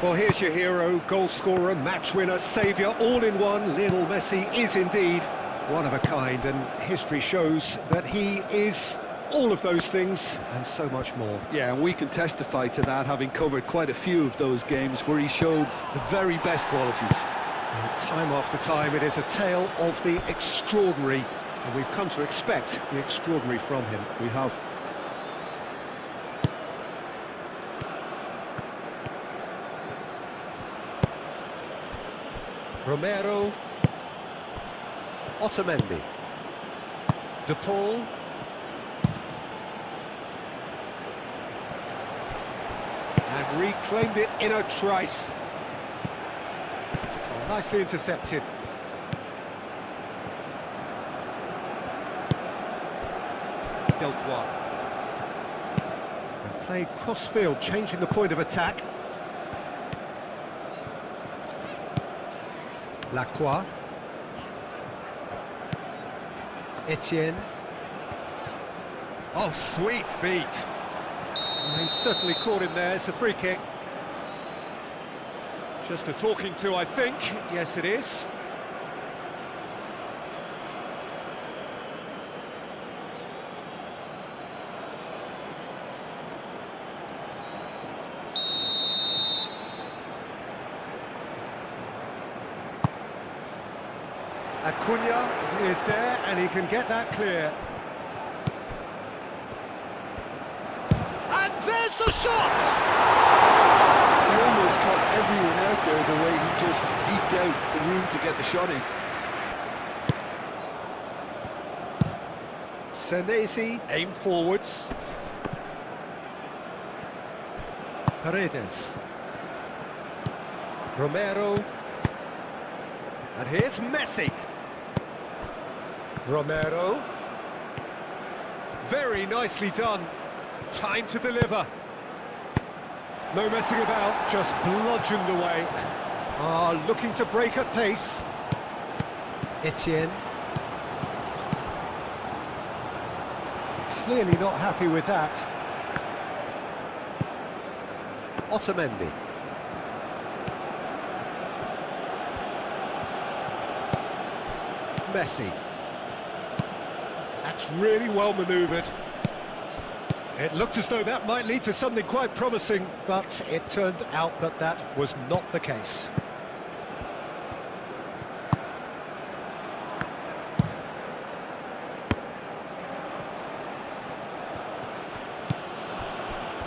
Well, here's your hero, goal scorer, match winner, saviour, all in one. Lionel Messi is indeed one of a kind, and history shows that he is all of those things and so much more. Yeah, and we can testify to that, having covered quite a few of those games where he showed the very best qualities. And time after time, it is a tale of the extraordinary, and we've come to expect the extraordinary from him. We have. Romero, Otamendi, De Paul, and reclaimed it in a trice. Oh, nicely intercepted. Delpois. And played cross-field, changing the point of attack. Lacroix, Etienne. Oh, sweet feet. Oh, he certainly caught him there. It's a free kick. Just a talking to, I think. Yes, it is. Acuna is there, and he can get that clear. And there's the shot! He almost caught everyone out there the way he just eked out the room to get the shot in. Senesi aim forwards. Paredes. Romero. And here's Messi. Romero. Very nicely done. Time to deliver. No messing about, just bludgeoned away. Looking to break at pace. Etienne. Clearly not happy with that. Otamendi. Messi. That's really well manoeuvred. It looked as though that might lead to something quite promising, but it turned out that that was not the case.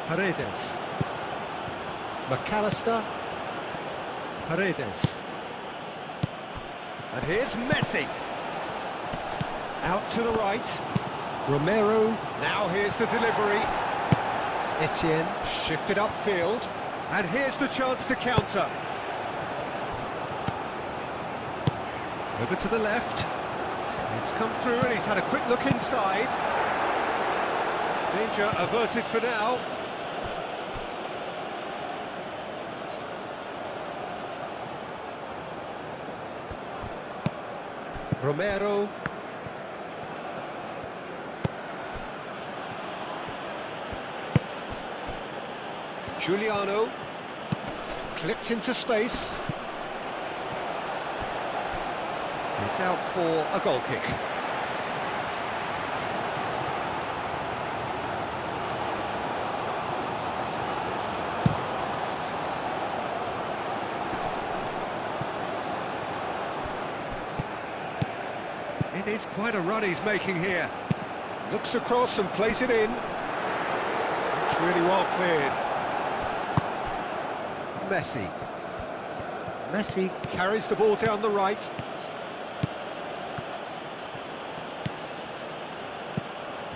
Paredes. McAllister. Paredes. And here's Messi. Out to the right. Romero. Now here's the delivery. Etienne shifted upfield. And here's the chance to counter. Over to the left. It's come through and he's had a quick look inside. Danger averted for now. Romero. Giuliano. Clipped into space. It's out for a goal kick. It is quite a run he's making here. Looks across and plays it in. It's really well cleared. Messi. Messi carries the ball down the right.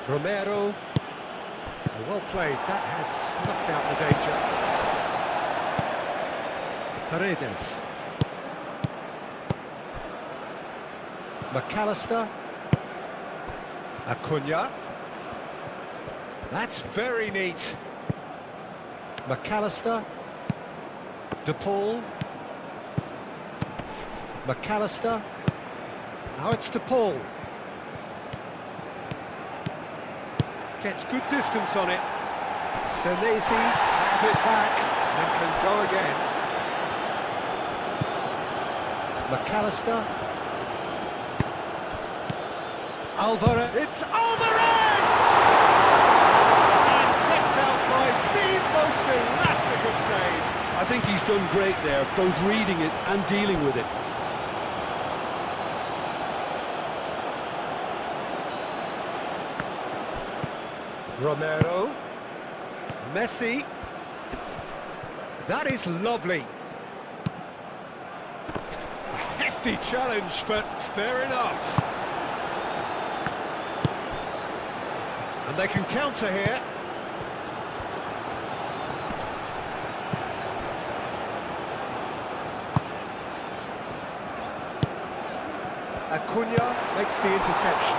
Romero. Oh, well played. That has snuffed out the danger. Paredes. McAllister. Acuna. That's very neat. McAllister. De Paul. McAllister. Now it's De Paul. Gets good distance on it. Senesi have it back and can go again. McAllister. Alvarez. It's Alvarez! And kept out by the most elastic of saves. I think he's done great there, both reading it and dealing with it. Romero. Messi. That is lovely. A hefty challenge, but fair enough. And they can counter here. Acuna makes the interception.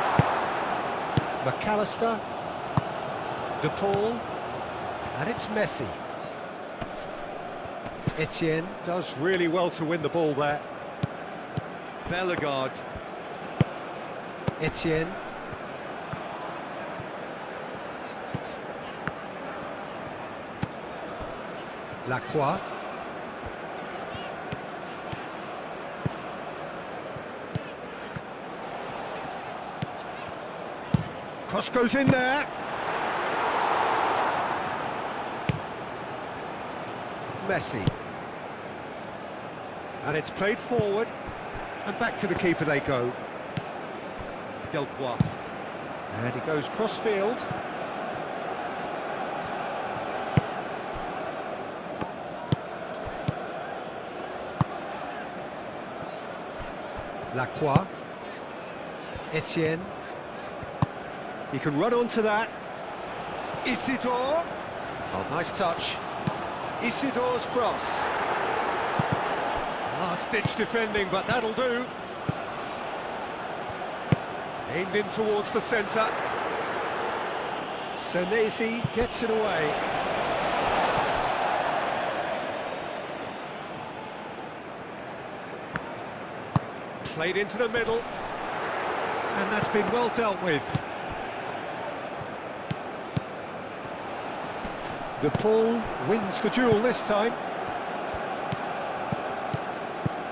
McAllister. De Paul. And it's Messi. Etienne does really well to win the ball there. Bellegarde. Etienne. Lacroix. Cross goes in there. Messi. And it's played forward. And back to the keeper they go. Delcroix. And he goes cross-field. Lacroix. Etienne. He can run onto that. Isidore. Oh, nice touch. Isidore's cross. Last-ditch defending, but that'll do. Aimed in towards the centre. Senesi gets it away. Played into the middle. And that's been well dealt with. De Paul wins the duel this time.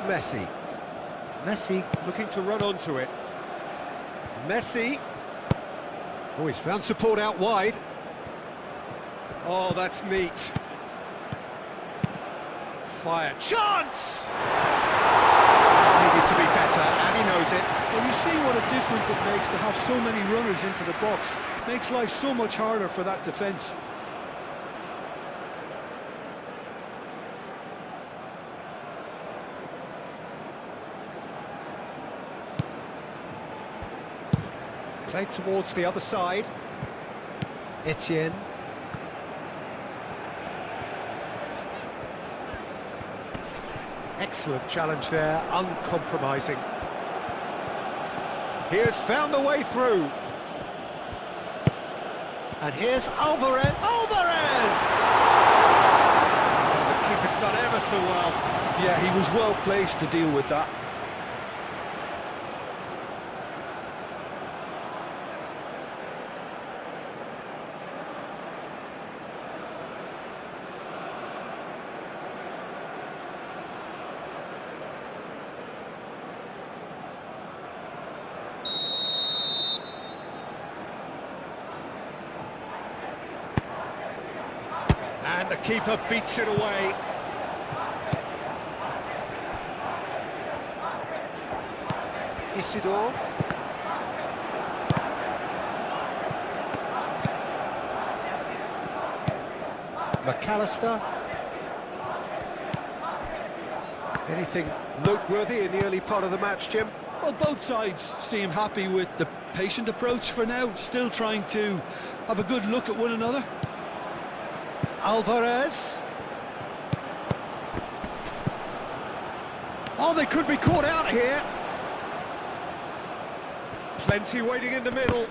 Messi. Messi looking to run onto it. Messi. Oh, he's found support out wide. Oh, that's neat. Fire. Chance! Needed to be better, and he knows it. Well, you see what a difference it makes to have so many runners into the box. Makes life so much harder for that defence. Played towards the other side. Etienne. Excellent challenge there, uncompromising. He has found the way through. And here's Alvarez. Alvarez! Oh, the keeper's done ever so well. Yeah, he was well placed to deal with that. And the keeper beats it away. Isidore. McAllister. Anything noteworthy in the early part of the match, Jim? Well, both sides seem happy with the patient approach for now, still trying to have a good look at one another. Alvarez. Oh, they could be caught out here. Plenty waiting in the middle.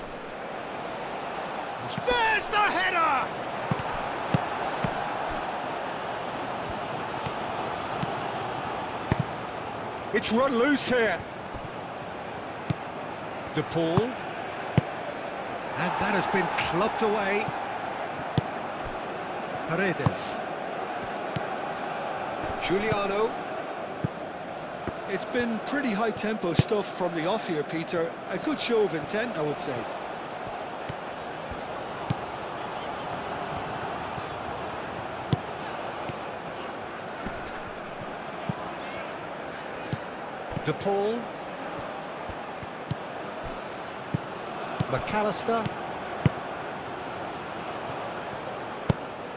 There's the header! It's run loose here. De Paul. And that has been clubbed away. Paredes. Giuliano. It's been pretty high-tempo stuff from the off here, Peter. A good show of intent, I would say. DePaul. McAllister.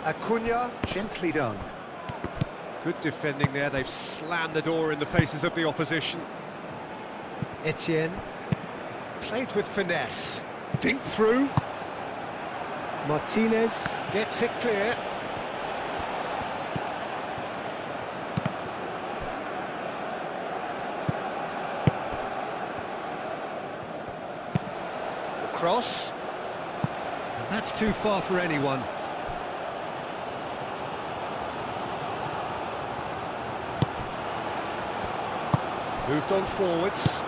Acuna, gently done. Good defending there, they've slammed the door in the faces of the opposition. Etienne, played with finesse, dink through. Martinez gets it clear. Cross, and that's too far for anyone. Moved on forwards.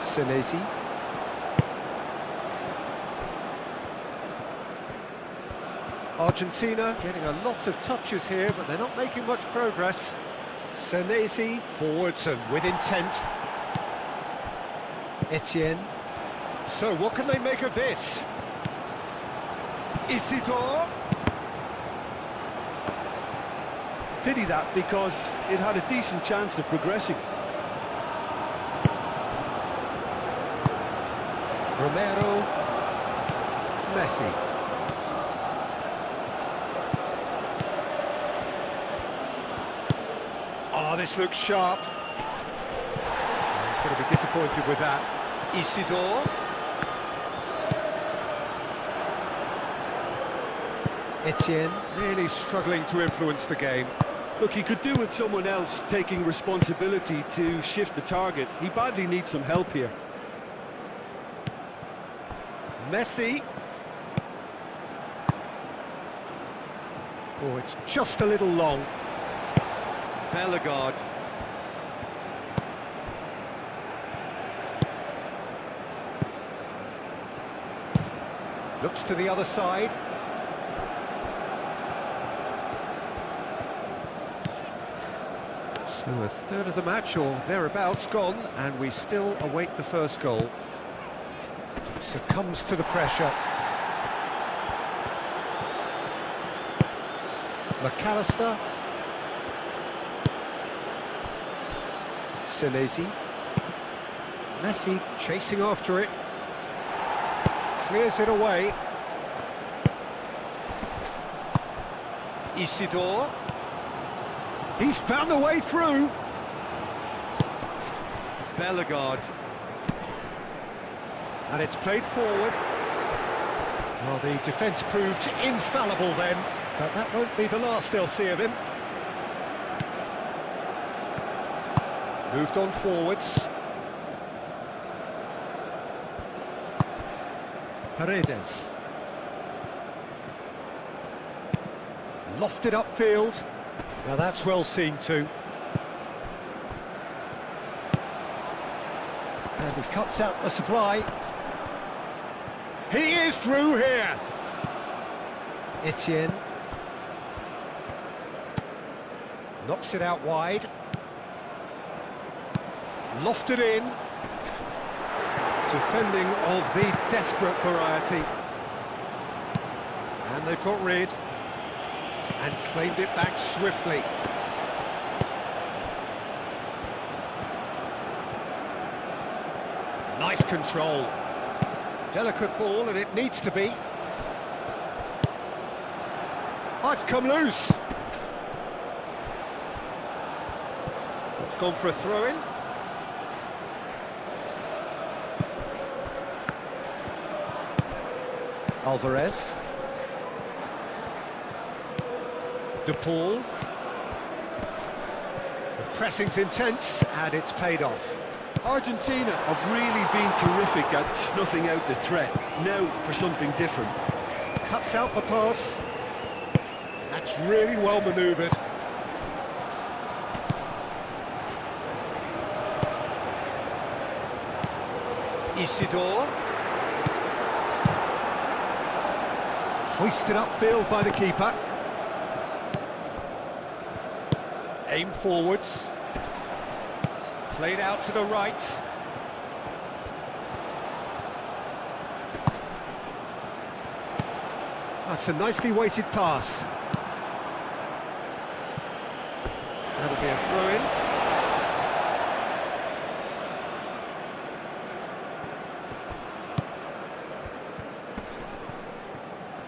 Senesi. Argentina getting a lot of touches here, but they're not making much progress. Senesi forwards and with intent. Etienne. So what can they make of this? Isidore. Pity that, because it had a decent chance of progressing. Romero. Messi. Oh, this looks sharp. He's going to be disappointed with that. Isidore. Etienne really struggling to influence the game. Look, he could do with someone else taking responsibility to shift the target. He badly needs some help here. Messi. Oh, it's just a little long. Bellegarde. Looks to the other side. So a third of the match, or thereabouts, gone, and we still await the first goal. Succumbs to the pressure. McAllister. Senesi. Messi chasing after it. Clears it away. Isidore. He's found a way through. Bellegarde. And it's played forward. Well, the defence proved infallible then, but that won't be the last they'll see of him. Moved on forwards. Paredes. Lofted upfield. Now that's well seen too. And he cuts out the supply. He is through here. Etienne. Knocks it out wide. Lofted in. Defending of the desperate variety. And they've got rid. And claimed it back swiftly. Nice control. Delicate ball, and it needs to be. Oh, it's come loose. It's gone for a throw-in. Alvarez. DePaul. The pressing's intense, and it's paid off. Argentina have really been terrific at snuffing out the threat. Now for something different. Cuts out the pass. That's really well manoeuvred. Isidore. Hoisted upfield by the keeper. Aim forwards. Played out to the right. That's a nicely weighted pass. That'll be a throw-in.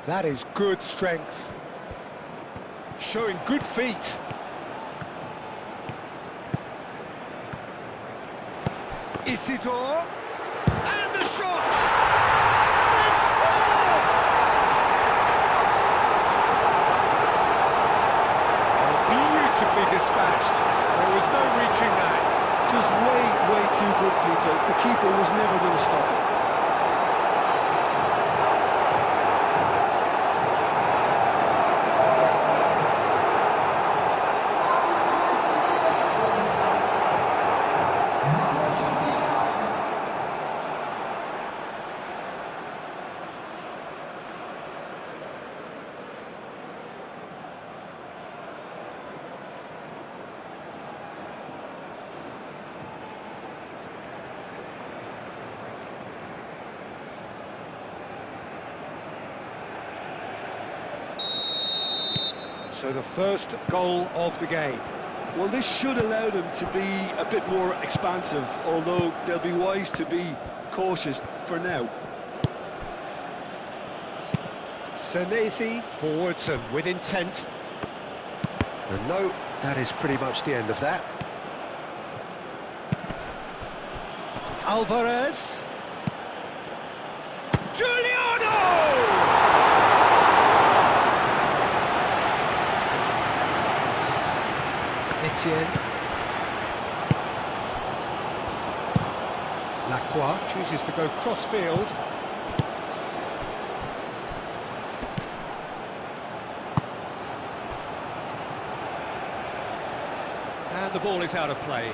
That is good strength. Showing good feet. Isidore. And the shot! They score! Beautifully dispatched. There was no reaching that. Just way too good, Peter. The keeper was never going to stop it. So the first goal of the game. Well, this should allow them to be a bit more expansive, although they'll be wise to be cautious for now. Senesi forwards and with intent. And no, that is pretty much the end of that. Alvarez. Giuliano! Etienne. Lacroix chooses to go cross-field. And the ball is out of play.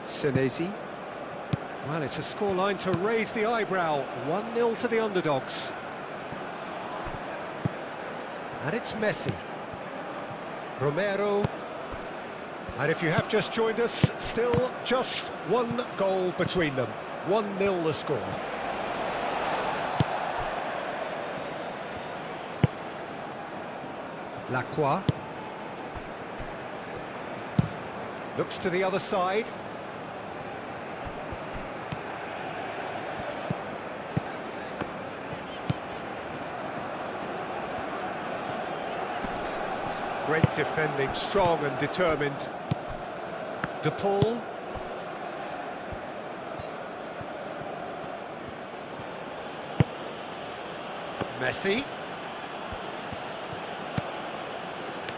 Senesi. Well, it's a scoreline to raise the eyebrow. 1-0 to the underdogs. And it's Messi. Romero. And if you have just joined us, still just one goal between them. 1-0 the score. Lacroix. Looks to the other side. Great defending, strong and determined. De Paul. Messi.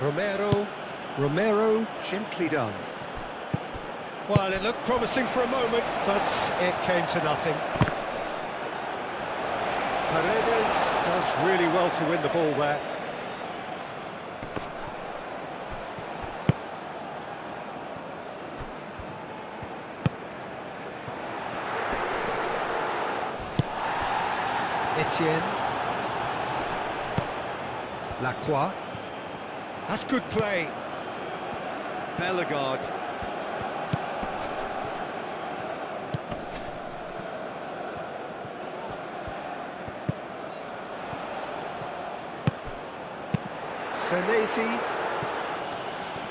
Romero, gently done. Well, it looked promising for a moment, but it came to nothing. Paredes does really well to win the ball there. Etienne. Lacroix. That's good play. Bellegarde.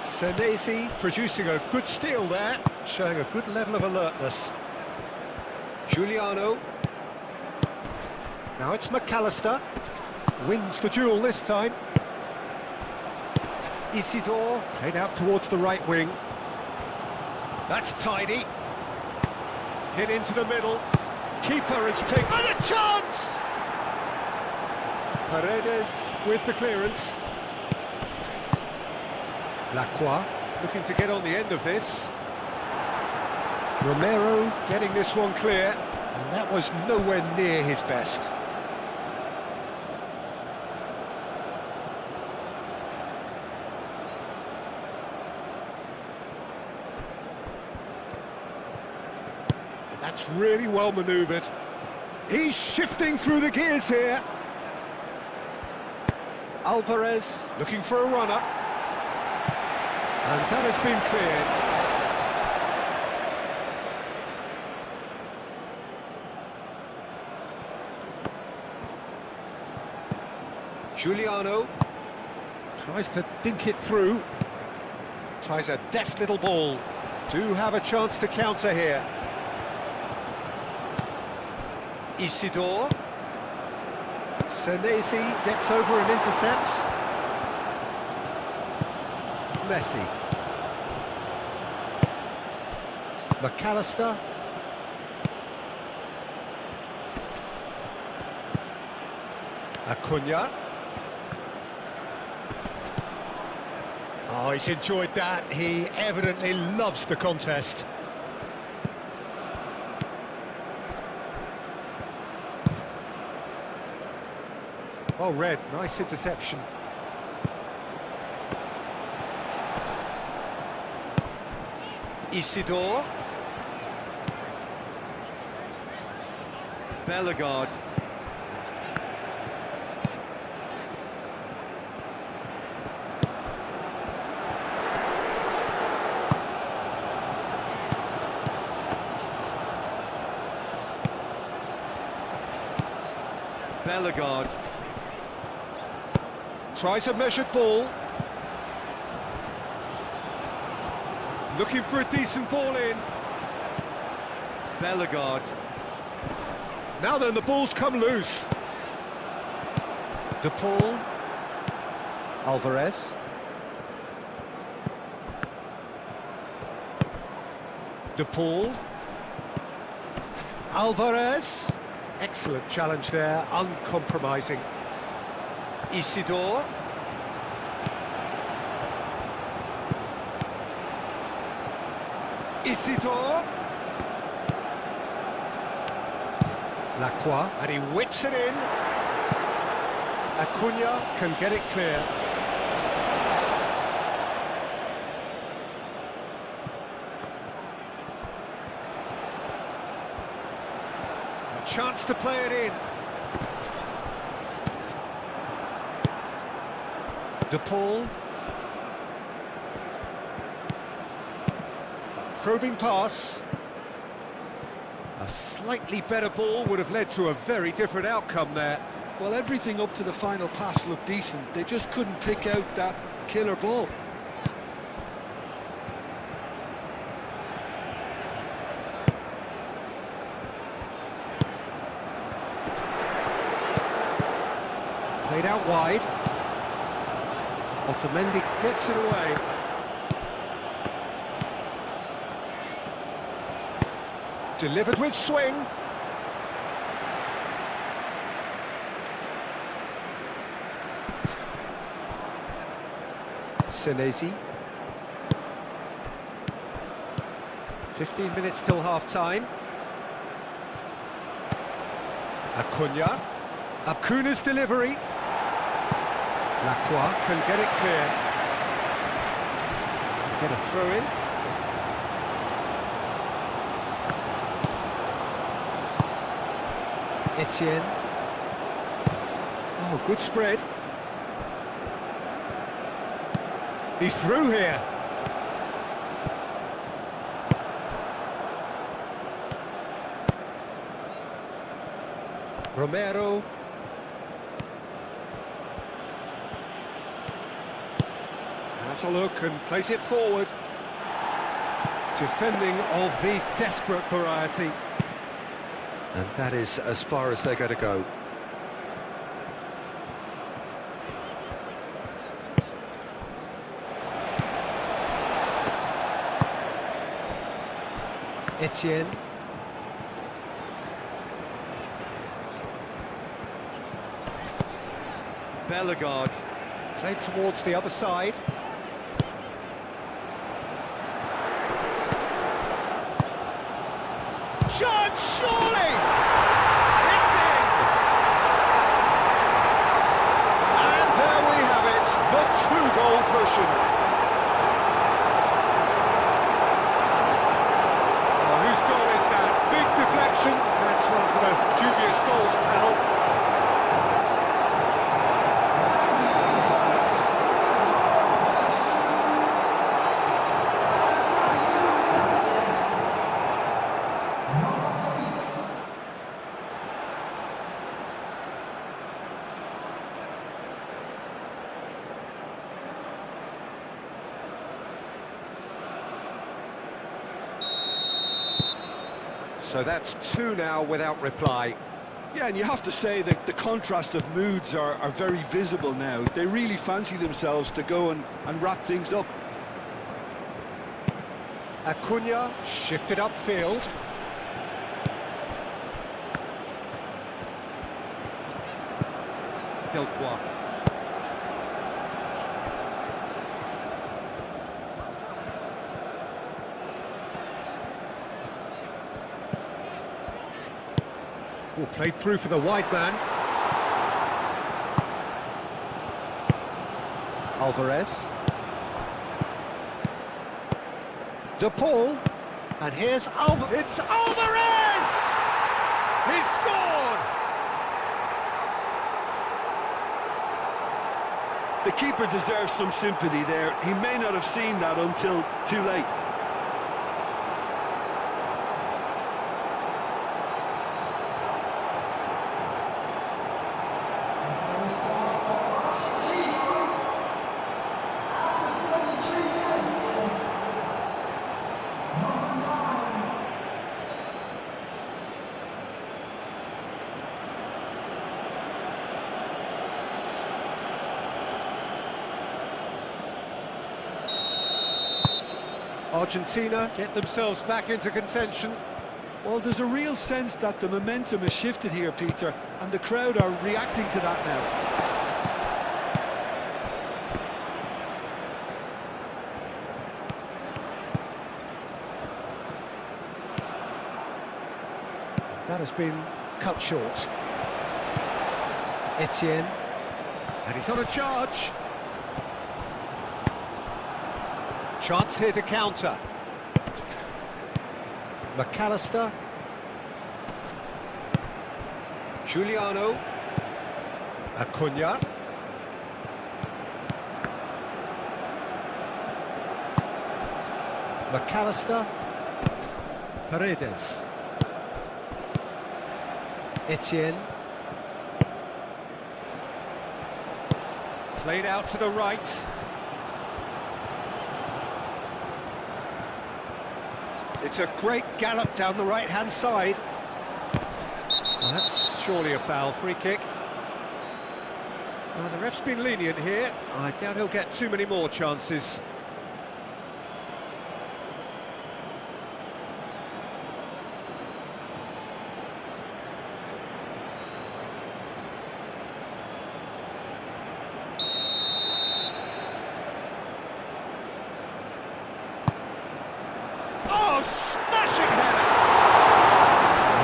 Senesi producing a good steal there, showing a good level of alertness. Giuliano. Now it's McAllister. Wins the duel this time. Isidore, played out towards the right wing. That's tidy. Hit into the middle. Keeper is taken. And a chance! Paredes with the clearance. Lacroix looking to get on the end of this. Romero getting this one clear, and that was nowhere near his best. That's really well manoeuvred. He's shifting through the gears here. Alvarez looking for a runner. And that has been cleared. Giuliano tries to dink it through. Tries a deft little ball. Do have a chance to counter here. Isidore. Senesi gets over and intercepts. Messi. McAllister. Acuna. Oh, he's enjoyed that. He evidently loves the contest. Well read, nice interception. Isidore. Bellegarde. Bellegarde. Tries a measured ball. Looking for a decent ball in. Bellegarde. Now then, the ball's come loose. De Paul. Alvarez. De Paul. Alvarez. Excellent challenge there, uncompromising. Isidore. Isidore. Lacroix, and he whips it in. Acuna can get it clear. A chance to play it in. De Paul. Probing pass. A slightly better ball would have led to a very different outcome there. Well, everything up to the final pass looked decent. They just couldn't pick out that killer ball. Played out wide. Otamendi gets it away. Delivered with swing. Senesi. 15 minutes till half-time. Acuna. Acuna's delivery. Lacroix can get it clear. Get a throw in. Etienne. Oh, good spread. He's through here. Romero. Has a look and plays it forward. Defending of the desperate variety. And that is as far as they're going to go. Etienne. Bellegarde. Played towards the other side. Shot, surely! It's in! And there we have it, the two-goal cushion. Well, whose goal is that? Big So that's two now without reply. Yeah, and you have to say that the contrast of moods are very visible now. They really fancy themselves to go and wrap things up. Acuna shifted upfield. Delcroix. Will play through for the wide man. Alvarez. De Paul. And here's It's Alvarez! He's scored! The keeper deserves some sympathy there. He may not have seen that until too late. Argentina get themselves back into contention. Well, there's a real sense that the momentum has shifted here, Peter, and the crowd are reacting to that now. That has been cut short. Etienne. And he's on a charge. Chance here to counter. McAllister. Giuliano. Acuna. McAllister. Paredes. Etienne. Played out to the right. It's a great gallop down the right-hand side. Well, that's surely a foul, free kick. Well, the ref's been lenient here. I doubt he'll get too many more chances. Oh, smashing header!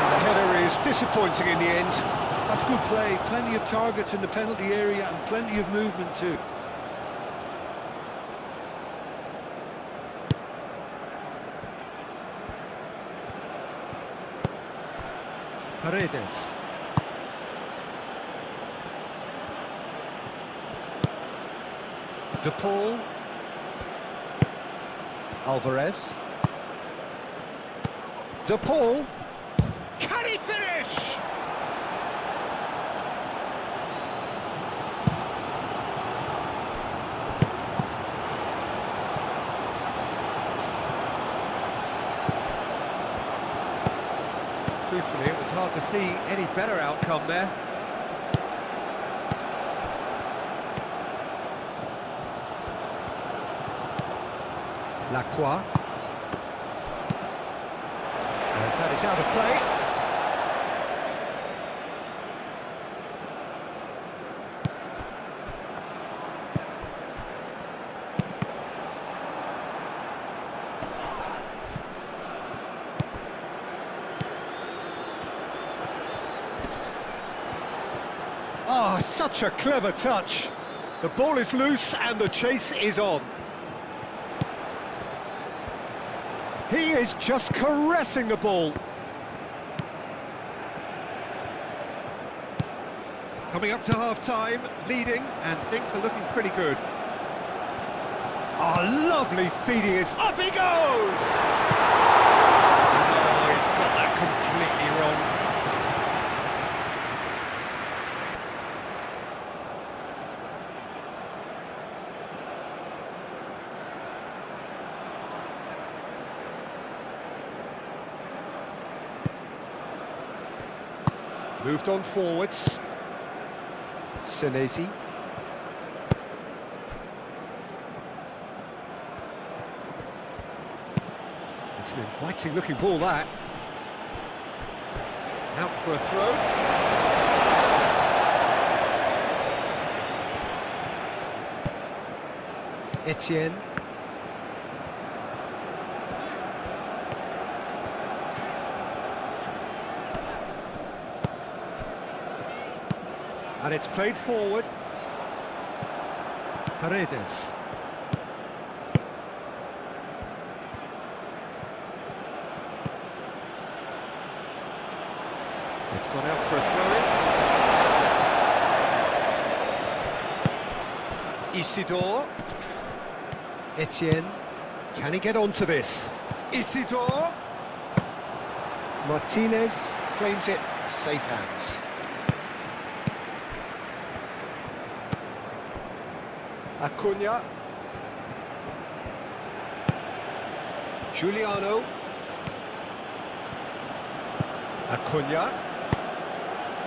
And the header is disappointing in the end. That's good play. Plenty of targets in the penalty area and plenty of movement too. Paredes. De Paul. Alvarez. De Paul. Can he finish? Truthfully, it was hard to see any better outcome there. Lacroix. And that is out of play. Oh, such a clever touch. The ball is loose and the chase is on. He is just caressing the ball. Coming up to half-time, leading, and things are looking pretty good. Oh, lovely feeding is... Up he goes! Oh, he's got that completely wrong. Moved on forwards. Senesi. It's an inviting looking ball, that. Out for a throw. Etienne. And it's played forward. Paredes. It's gone out for a throw-in. Isidore. Etienne. Can he get onto this? Isidore. Martinez claims it. Safe hands. Acuna. Giuliano. Acuna.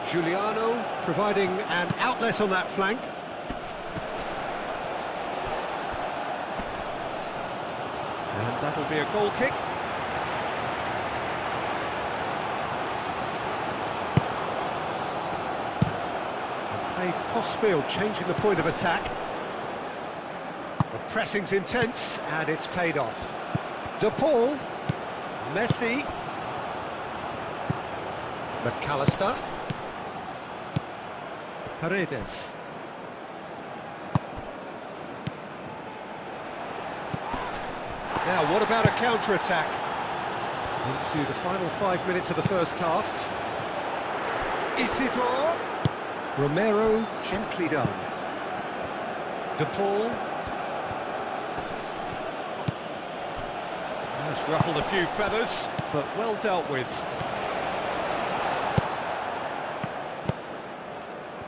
Giuliano providing an outlet on that flank. And that'll be a goal kick. And played cross-field, changing the point of attack. The pressing's intense, and it's paid off. De Paul. Messi. McAllister. Paredes. Now, what about a counter-attack? Into the final 5 minutes of the first half. Isidore. Romero, gently done. De Paul. That's ruffled a few feathers, but well dealt with.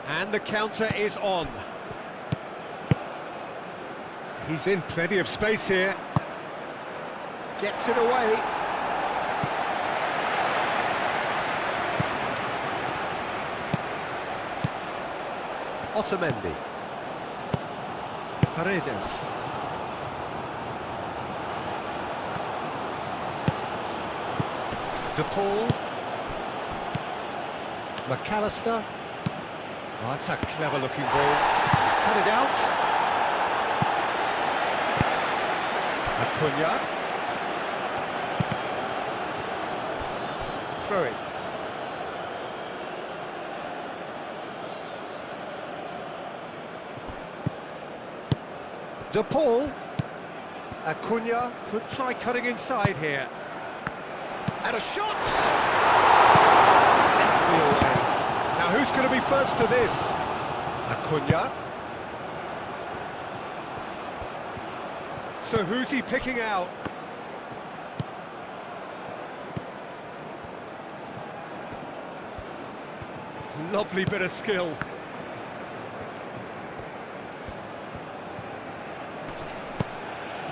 And the counter is on. He's in plenty of space here. Gets it away. Otamendi. Paredes. De Paul. McAllister. Oh, that's a clever-looking ball. He's cut it out. Acuna. Throw it. De Paul. Acuna could try cutting inside here. And a shot! Deftly away. Now who's going to be first to this? Acuna. So who's he picking out? Lovely bit of skill.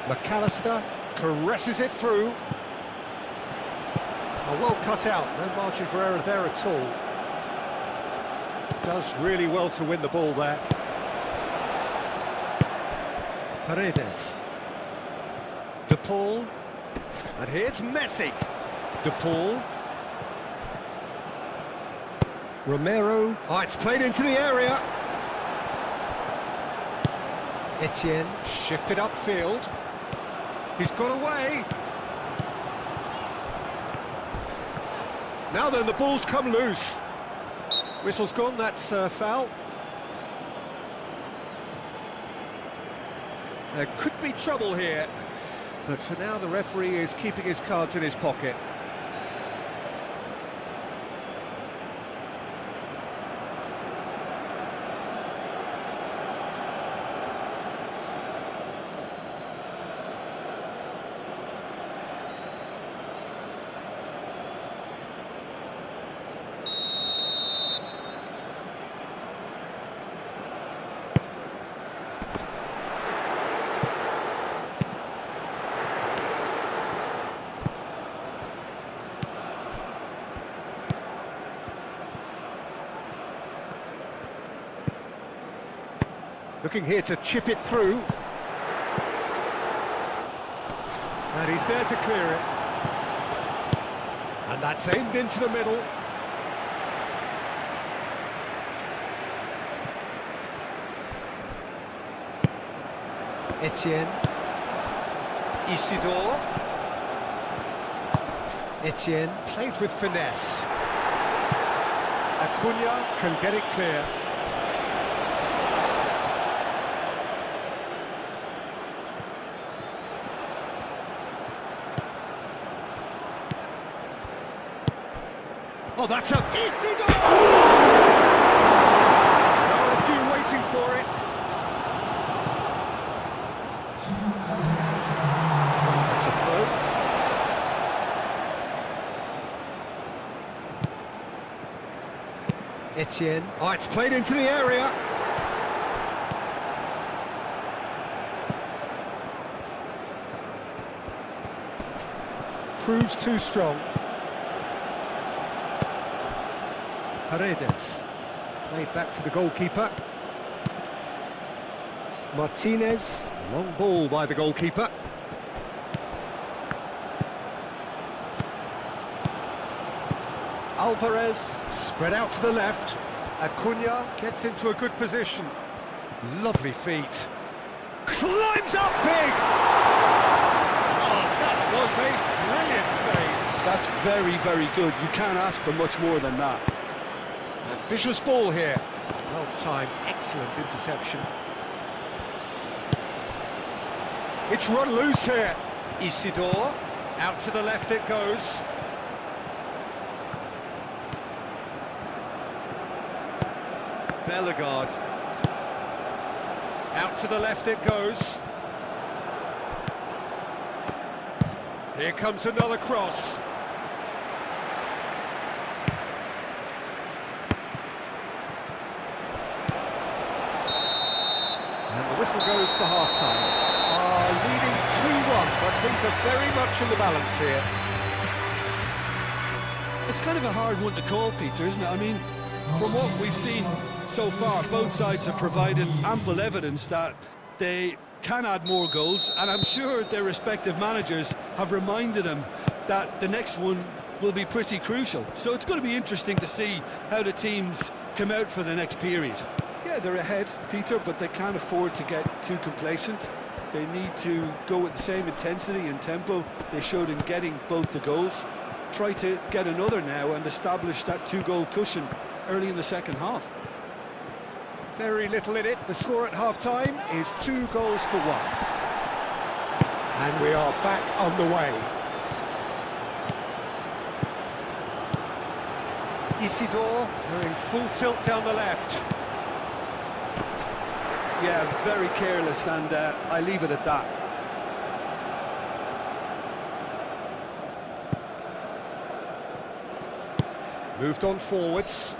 McAllister caresses it through. Oh, well cut out, no margin for error there at all. Does really well to win the ball there. Paredes. De Paul. And here's Messi. De Paul. Romero. Oh, it's played into the area. Etienne shifted upfield. He's got away. Now then, the ball's come loose. Whistle's gone, that's foul. There could be trouble here, but for now the referee is keeping his cards in his pocket. looking here to chip it through. And he's there to clear it. And that's aimed into the middle. Etienne. Isidore. Etienne played with finesse. Acuna can get it clear. Oh, that's a Isidore! Oh, a few waiting for it. That's a throw. Etienne. Oh, it's played into the area. Proves too strong. Paredes. Played back to the goalkeeper. Martinez. Long ball by the goalkeeper. Alvarez. Spread out to the left. Acuna gets into a good position. Lovely feet. Climbs up big! Oh, that was a brilliant save. That's very, very good. You can't ask for much more than that. Ambitious ball here. Well timed, excellent interception. It's run loose here. Isidore, out to the left it goes. Bellegarde. Out to the left it goes. Here comes another cross. And the whistle goes for half-time. Leading 2-1, but things are very much in the balance here. It's kind of a hard one to call, Peter, isn't it? I mean, from what we've seen so far, both sides have provided ample evidence that they can add more goals, and I'm sure their respective managers have reminded them that the next one will be pretty crucial. So it's going to be interesting to see how the teams come out for the next period. Yeah, they're ahead, Peter, but they can't afford to get too complacent. They need to go with the same intensity and tempo they showed in getting both the goals. Try to get another now and establish that two-goal cushion early in the second half. Very little in it. The score at half-time is 2-1. And we are back on the way. Isidore going full tilt down the left. Yeah, very careless, and I leave it at that. Moved on forwards.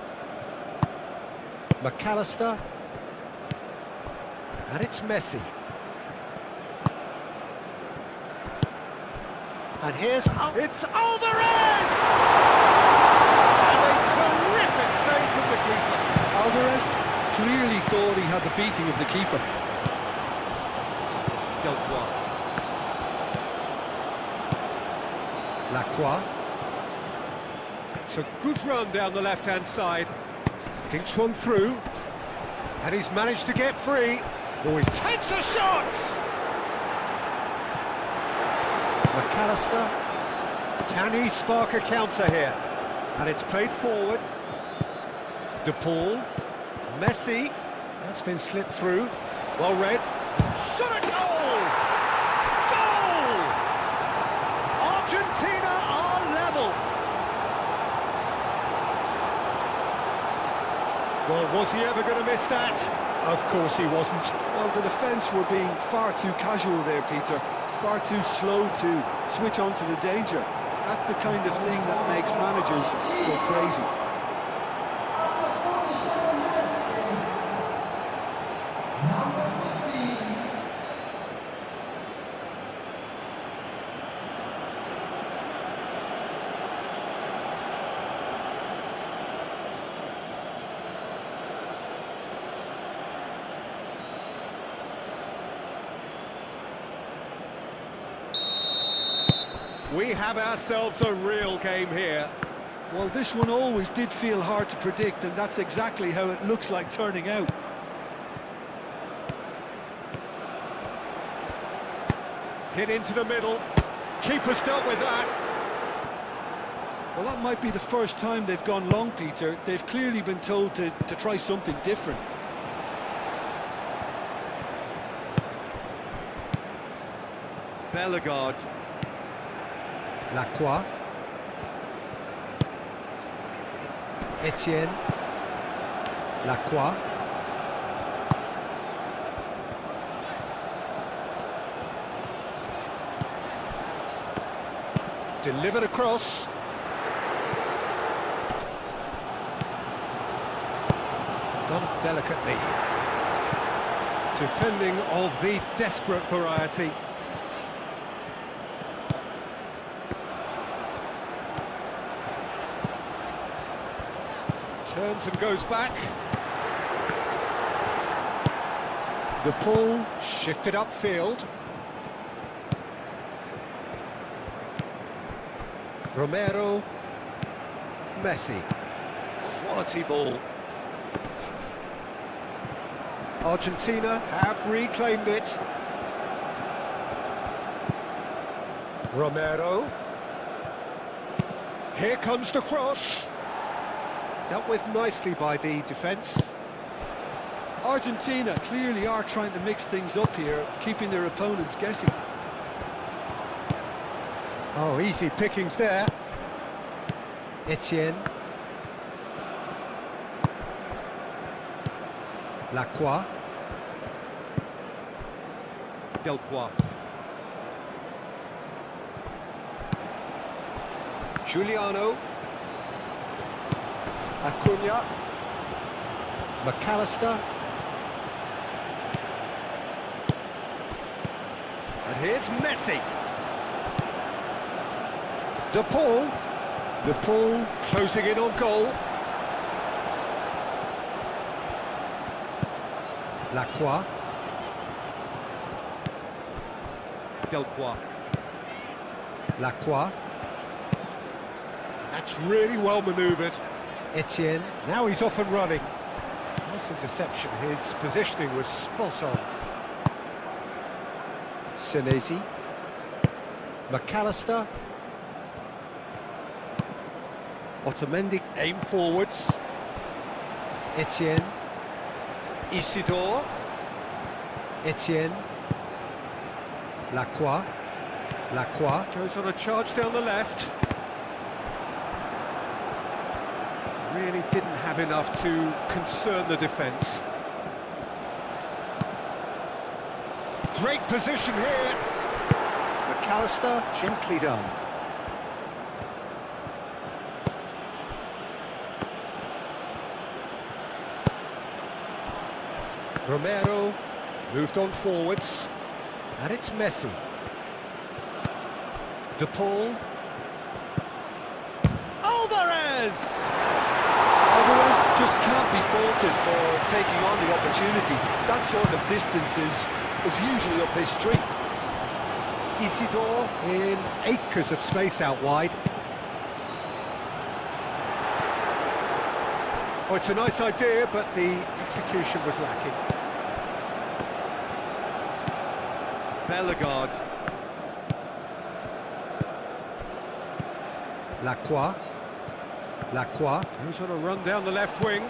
McAllister. And it's Messi. And here's... it's Alvarez! And a terrific save from the keeper. Alvarez clearly thought he had the beating of the keeper. Delcroix. Lacroix. It's a good run down the left-hand side. Thinks one through. And he's managed to get free. Oh, he takes a shot! McAllister. Can he spark a counter here? And it's played forward. De Paul. Messi. That's been slipped through. Well read. Shot a goal! Goal! Argentina are level. Well, was he ever going to miss that? Of course he wasn't. Well, the defence were being far too casual there, Peter. Far too slow to switch on to the danger. That's the kind of thing that makes managers go crazy. We have ourselves a real game here. Well, this one always did feel hard to predict, and that's exactly how it looks like turning out. Hit into the middle. Keeper's dealt with that. Well, that might be the first time they've gone long, Peter. They've clearly been told to try something different. Bellegarde. Lacroix. Etienne. Lacroix. Delivered across. Done delicately. Defending of the desperate variety. Turns and goes back. The ball shifted upfield. Romero. Messi. Quality ball. Argentina have reclaimed it. Romero. Here comes the cross. Dealt with nicely by the defence. Argentina clearly are trying to mix things up here, keeping their opponents guessing. Oh, easy pickings there. Etienne. Lacroix. Delcroix. Giuliano. Acuna. McAllister. And here's Messi. De Paul. De Paul closing in on goal. Lacroix. Delcroix. Lacroix. That's really well manoeuvred. Etienne, now he's off and running. Nice interception, his positioning was spot on. Senesi. McAllister. Otamendi aim forwards. Etienne. Isidore. Etienne. Lacroix. Lacroix goes on a charge down the left. Really didn't have enough to concern the defence. Great position here. McAllister, gently done. Romero moved on forwards. And it's Messi. De Paul. Alvarez! Alvarez just can't be faulted for taking on the opportunity. That sort of distance is usually up his street. Isidore in acres of space out wide. Oh, it's a nice idea, but the execution was lacking. Bellegarde. Lacroix. Lacroix goes on a run down the left wing.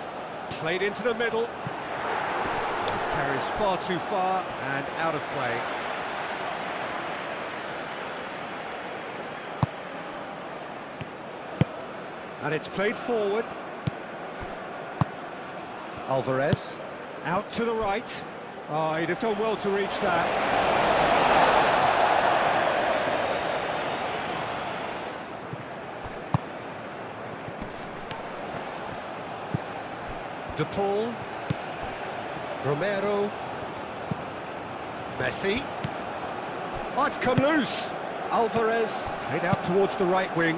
Played into the middle. Carries far too far and out of play. And it's played forward. Alvarez. Out to the right. Oh, he'd have done well to reach that. De Paul. Romero. Messi. Oh, it's come loose. Alvarez played out towards the right wing.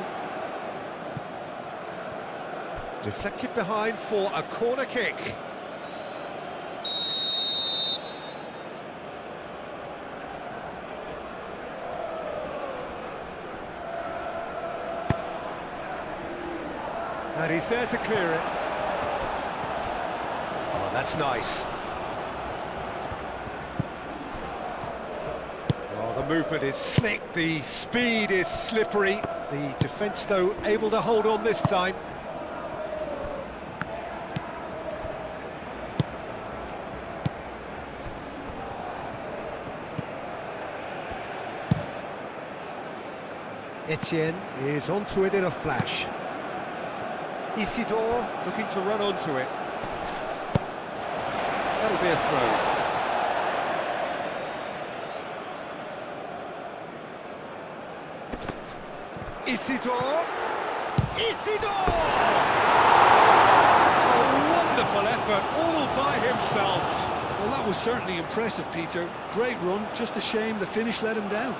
Deflected behind for a corner kick. And he's there to clear it. Oh, that's nice. Oh, the movement is slick, the speed is slippery. The defence, though, able to hold on this time. Etienne is onto it in a flash. Isidore looking to run onto it. That'll be a throw. Isidore! Isidore! A wonderful effort, all by himself. Well, that was certainly impressive, Peter. Great run, just a shame the finish let him down.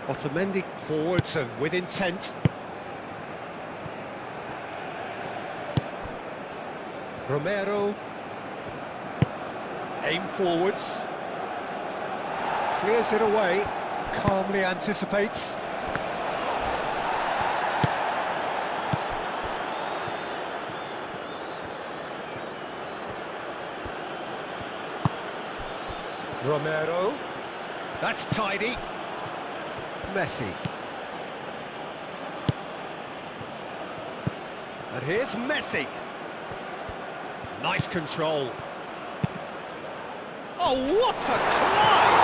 Otamendi forwards and with intent. Romero. Aim forwards. Clears it away. Calmly anticipates. Romero. That's tidy. Messi. And here's Messi. Nice control. Oh, what a climb!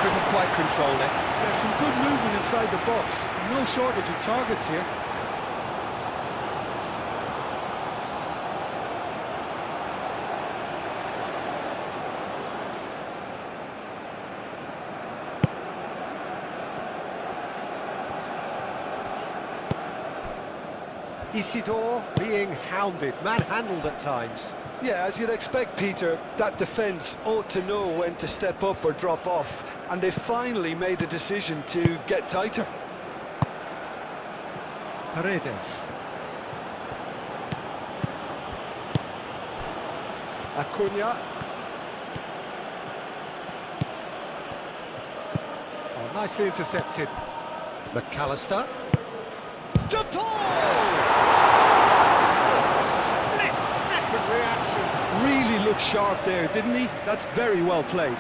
Couldn't quite control it. There's some good movement inside the box. No shortage of targets here. Isidore being hounded, manhandled at times. Yeah, as you'd expect, Peter, that defence ought to know when to step up or drop off, and they finally made a decision to get tighter. Paredes. Acuna. Oh, nicely intercepted. McAllister. De Paul! Split-second reaction. Really looked sharp there, didn't he? That's very well played.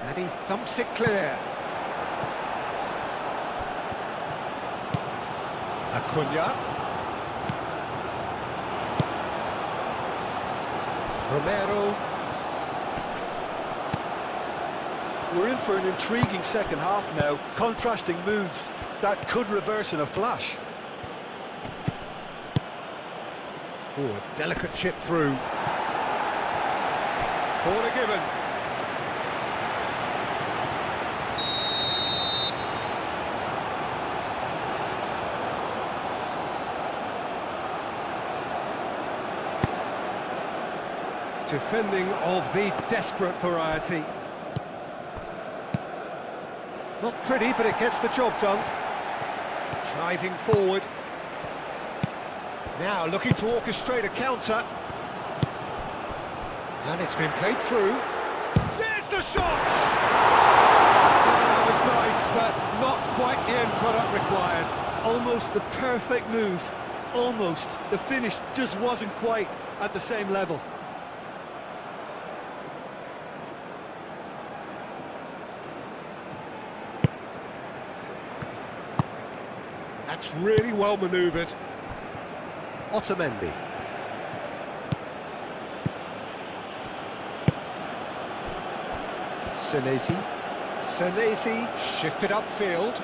And he thumps it clear. Acuna. Romero. We're in for an intriguing second half now. Contrasting moods. That could reverse in a flash. Oh, a delicate chip through. Corner given. Defending of the desperate variety. Not pretty, but it gets the job done. Driving forward. Now looking to orchestrate a counter. And it's been played through. There's the shot! Oh, that was nice, but not quite the end product required. Almost the perfect move. Almost. The finish just wasn't quite at the same level. That's really well manoeuvred. Otamendi. Senesi. Senesi shifted upfield.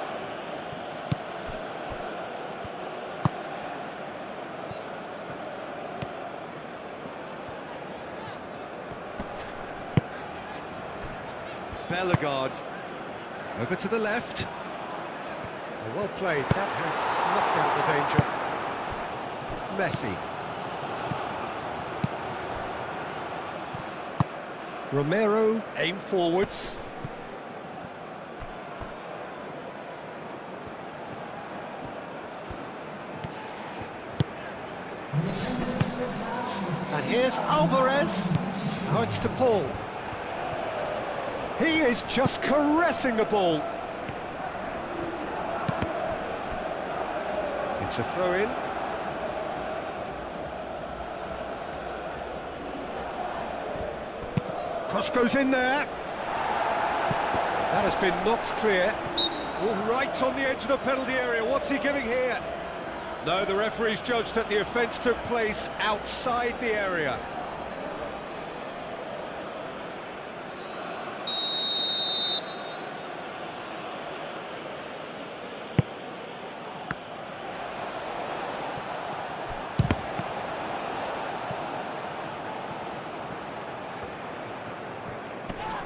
Bellegarde. Over to the left. Well played, that has snuffed out the danger. Messi. Romero, aim forwards. And here's Alvarez. Now it's to Paul. He is just caressing the ball. It's a throw-in. Cross goes in there. That has been knocked clear. Oh, right on the edge of the penalty area. What's he giving here? No, the referee's judged that the offence took place outside the area.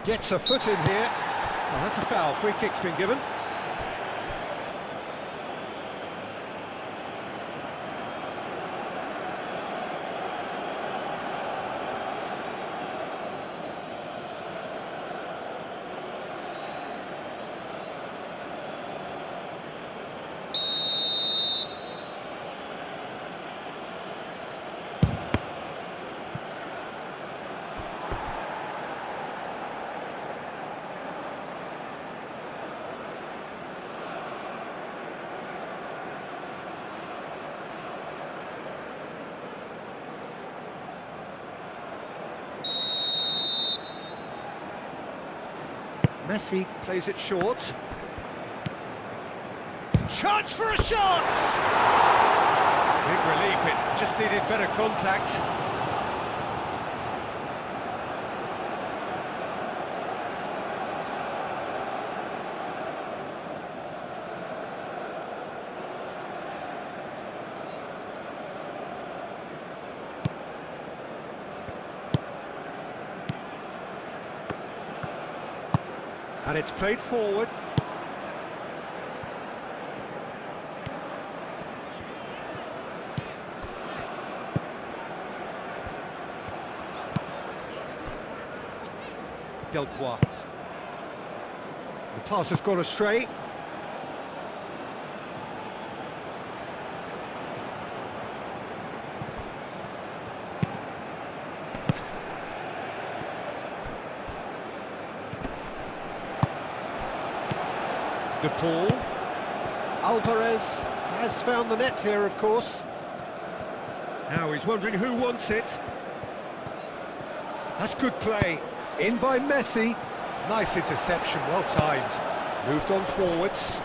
Gets a foot in here. Oh, that's a foul. Free kick's been given. Messi plays it short. Chance for a shot! Big relief, it just needed better contact. And it's played forward. Delcroix. The pass has gone astray. De Paul. Alvarez has found the net here, of course. Now he's wondering who wants it. That's good play. In by Messi. Nice interception, well timed. Moved on forwards.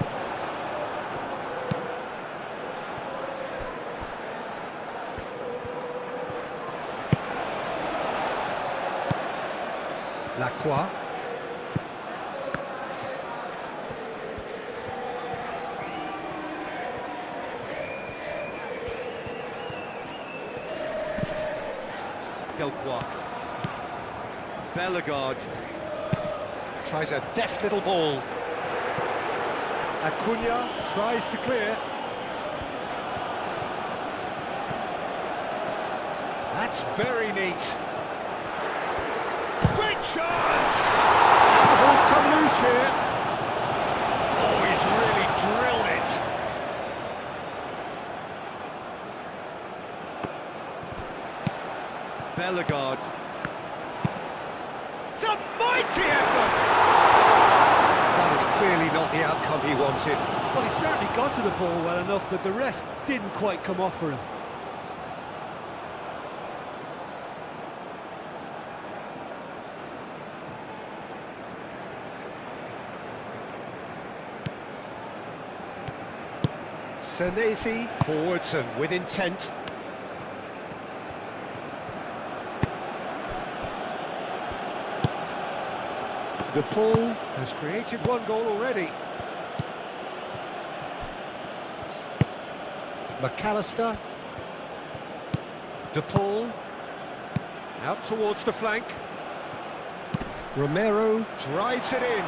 Lacroix. Delcroix. Bellegarde tries a deft little ball. Acuna tries to clear. That's very neat. Great chance! The ball's come loose here. Oh, he's really drilled it. Bellegarde. It's a mighty effort! That is clearly not the outcome he wanted. Well, he certainly got to the ball well enough, but the rest didn't quite come off for him. Senesi forwards and with intent. De Paul has created one goal already. McAllister. De Paul. Out towards the flank. Romero drives it in.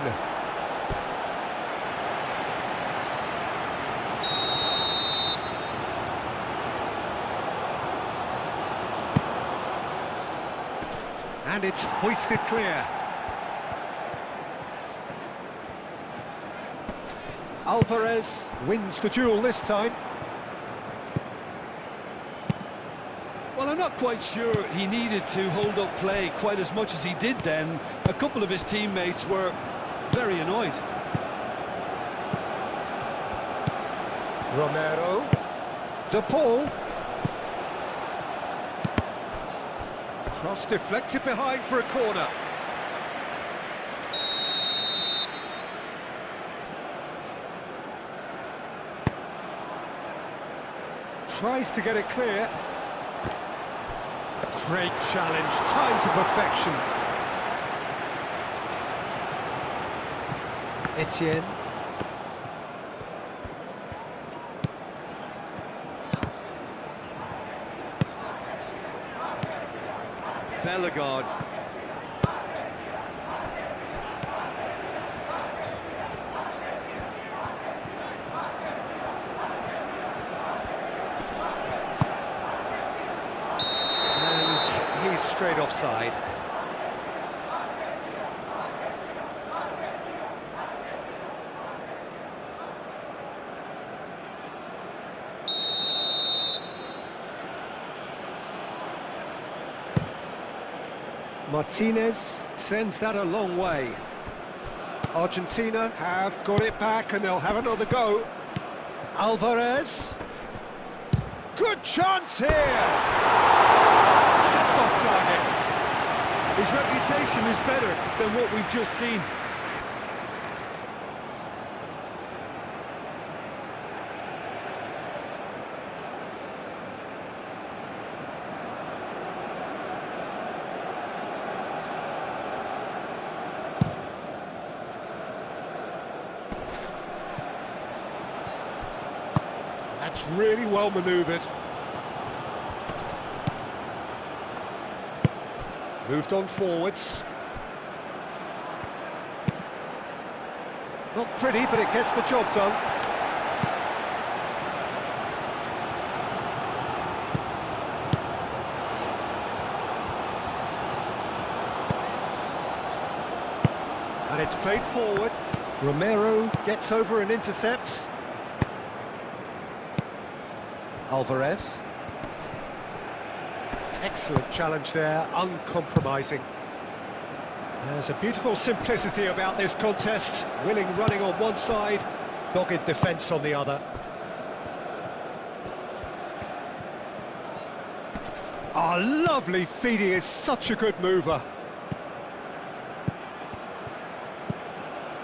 And it's hoisted clear. Alvarez wins the duel this time. Well, I'm not quite sure he needed to hold up play quite as much as he did then. A couple of his teammates were very annoyed. Romero. De Paul. Cross deflected behind for a corner. Tries to get it clear. Great challenge, time to perfection. Etienne. Bellegarde. And he's straight offside. Martinez sends that a long way. Argentina have got it back and they'll have another go. Alvarez. Good chance here! Just off target. His reputation is better than what we've just seen. That's really well manoeuvred. Moved on forwards. Not pretty, but it gets the job done. And it's played forward. Romero gets over and intercepts. Alvarez. Excellent challenge there, uncompromising. There's a beautiful simplicity about this contest. Willing running on one side, dogged defence on the other. Oh, lovely feed, he is such a good mover.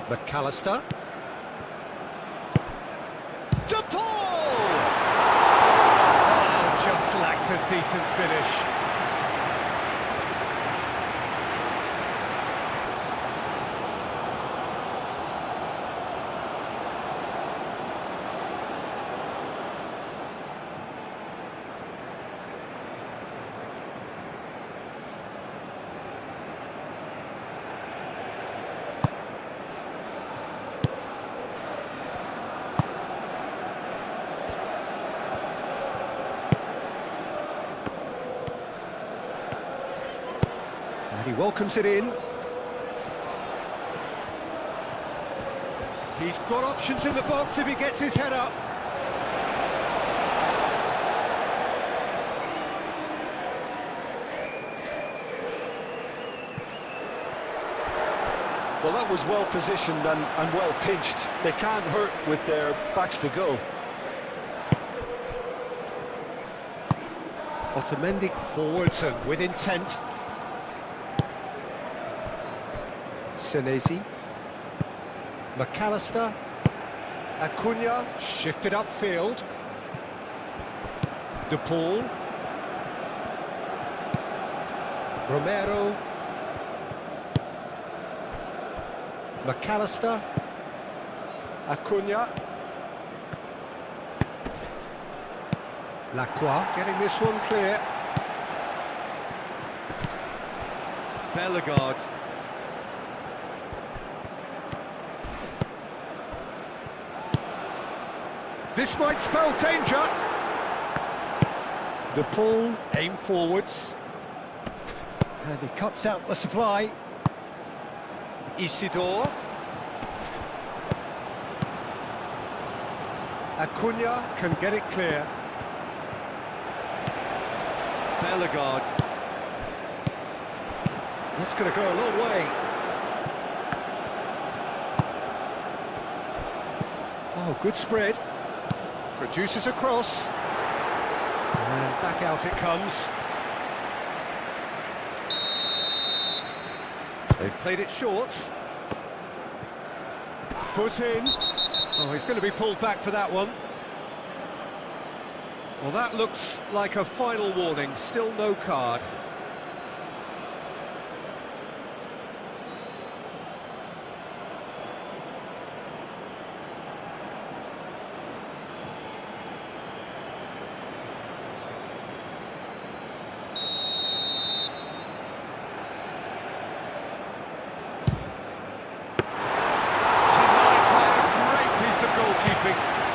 McAllister. De Paul! Oh, just lacked a decent finish. And he welcomes it in. He's got options in the box if he gets his head up. Well, that was well positioned and well pinched. They can't hurt with their backs to goal. Otamendi forwards and with intent. Senesi. McAllister. Acuna shifted upfield. De Paul. Romero. McAllister. Acuna. Lacroix getting this one clear. Bellegarde. This might spell danger. De Paul aim forwards. And he cuts out the supply. Isidore. Acuna can get it clear. Bellegarde. That's going to go a long way. Oh, good spread. Produces a cross. And back out it comes. They've played it short. Foot in. Oh, he's going to be pulled back for that one. Well, that looks like a final warning. Still no card.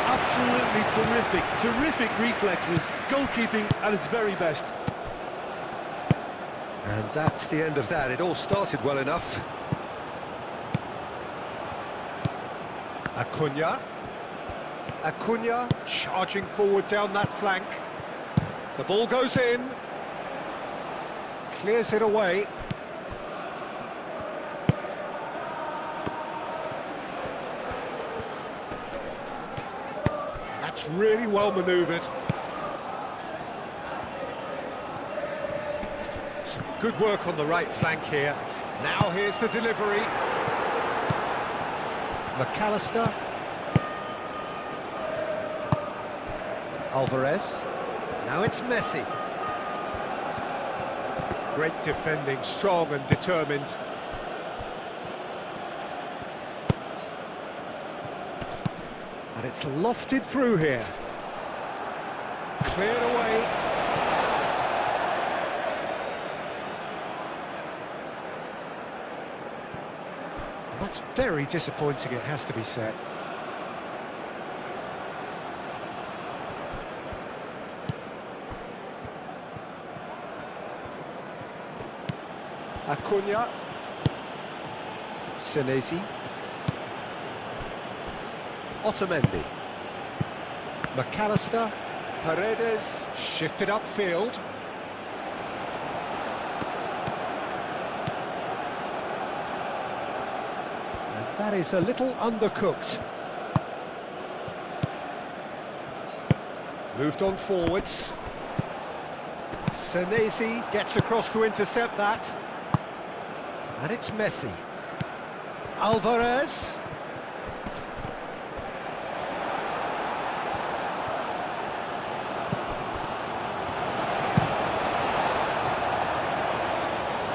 Absolutely terrific reflexes, goalkeeping at its very best. And that's the end of that. It all started well enough. Acuna. Acuna charging forward down that flank. The ball goes in. Clears it away. That's really well manoeuvred. Some good work on the right flank here. Now here's the delivery. McAllister. Alvarez. Now it's Messi. Great defending, strong and determined. And it's lofted through here. Cleared away. That's very disappointing, it has to be said. Acuna. Senesi. Otamendi. McAllister. Paredes. Shifted upfield. And that is a little undercooked. Moved on forwards. Senesi gets across to intercept that. And it's Messi. Alvarez.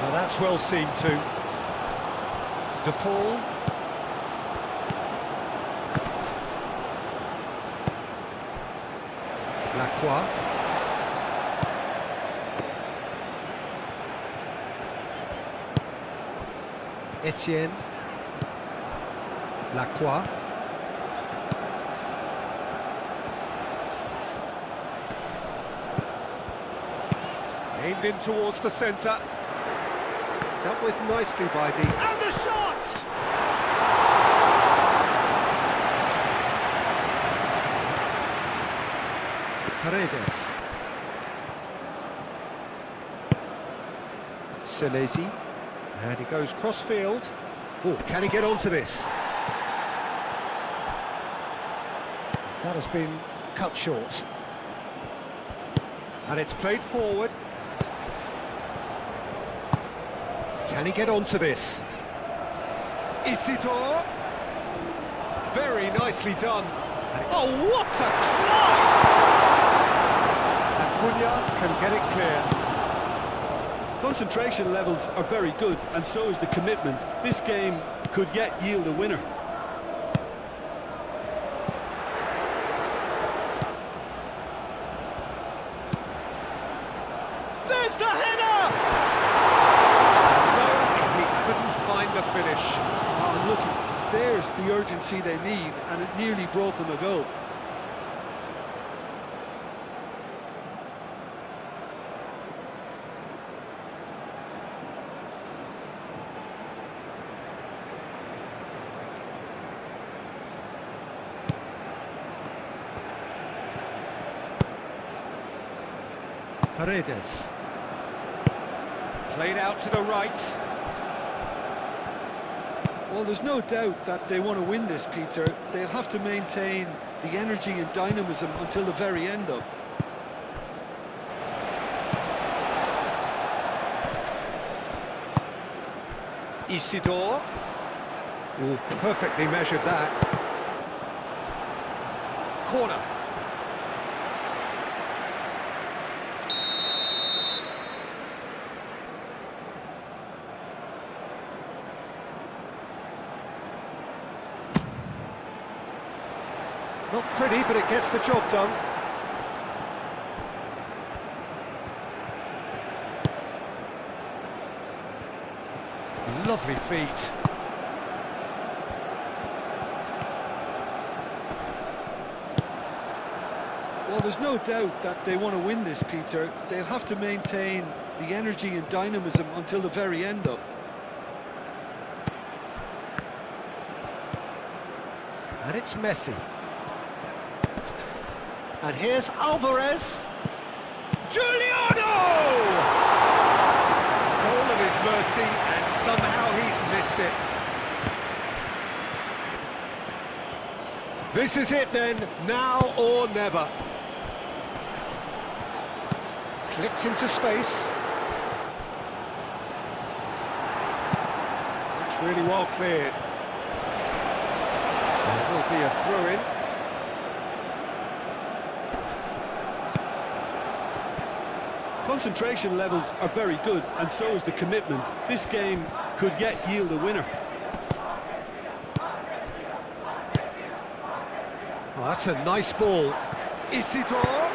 Now that's well seen too. De Paul. Lacroix. Etienne. Lacroix. Aimed in towards the centre. Dealt with nicely by the... And the shot! Paredes. Senesi. And he goes cross-field. Oh, can he get onto this? That has been cut short. And it's played forward. Can he get onto this? Isidore. Very nicely done. Oh, what a climb! Acuna can get it clear. Concentration levels are very good, and so is the commitment. This game could yet yield a winner. There's the header! No, he couldn't find the finish. Oh, look, there's the urgency they need, and it nearly brought them a goal. Paredes. Played out to the right. Well, there's no doubt that they want to win this, Peter. They'll have to maintain the energy and dynamism until the very end, though. Isidore. Oh, perfectly measured that. Corner. Not pretty, but it gets the job done. Lovely feet. Well, there's no doubt that they want to win this, Peter. They'll have to maintain the energy and dynamism until the very end, though. And it's Messi. And here's Alvarez. Giuliano! Goal of his mercy, and somehow he's missed it. This is it then, now or never. Clipped into space. It's really well cleared. There will be a throw-in. Concentration levels are very good, and so is the commitment. This game could yet yield a winner. Oh, that's a nice ball. Isidore.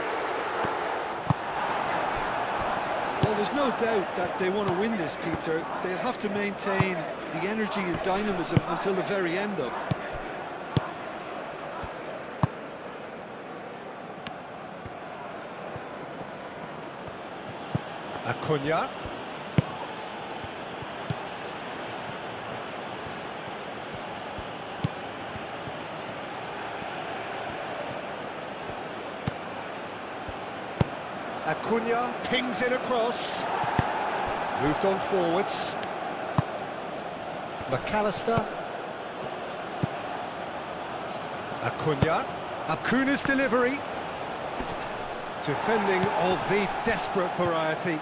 Well, there's no doubt that they want to win this, Peter. They'll have to maintain the energy and dynamism until the very end, though. Acuna. Acuna pings it across. Moved on forwards. McAllister. Acuna. Acuna's delivery. Defending of the desperate variety.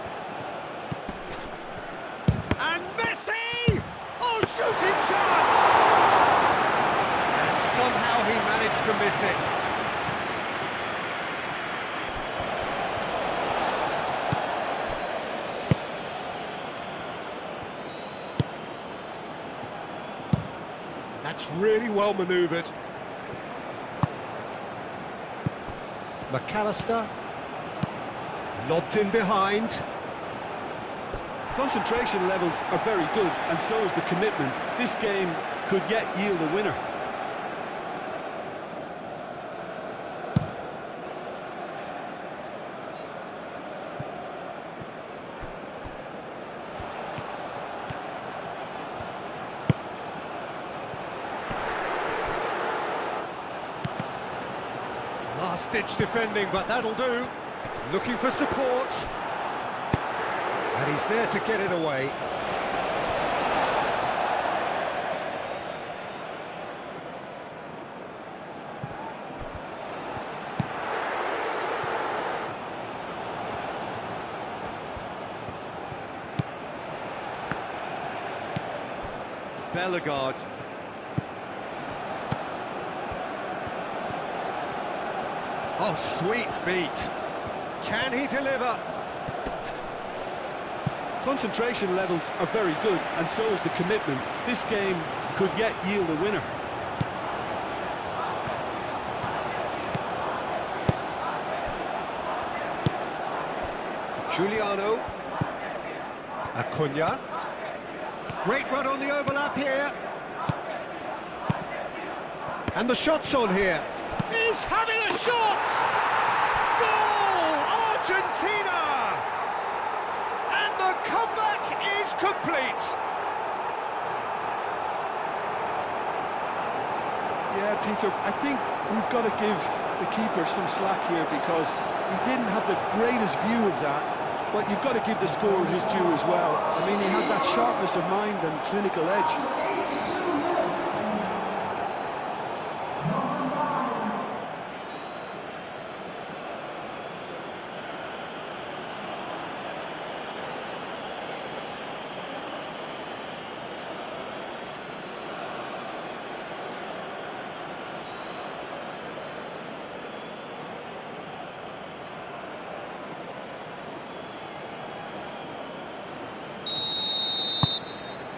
And Messi! Oh, shooting chance! And somehow he managed to miss it. That's really well manoeuvred. McAllister. Lobbed in behind. Concentration levels are very good, and so is the commitment. This game could yet yield a winner. Last-ditch defending, but that'll do. Looking for support. And he's there to get it away. Bellegarde. Oh, sweet feet. Can he deliver? Concentration levels are very good, and so is the commitment. This game could yet yield a winner. Giuliano. Acuna. Great run on the overlap here. And the shot's on here. He's having a shot! Goal! Argentina! And the comeback is complete. Yeah, Peter, I think we've got to give the keeper some slack here because he didn't have the greatest view of that, but you've got to give the scorer his due as well. I mean, he had that sharpness of mind and clinical edge.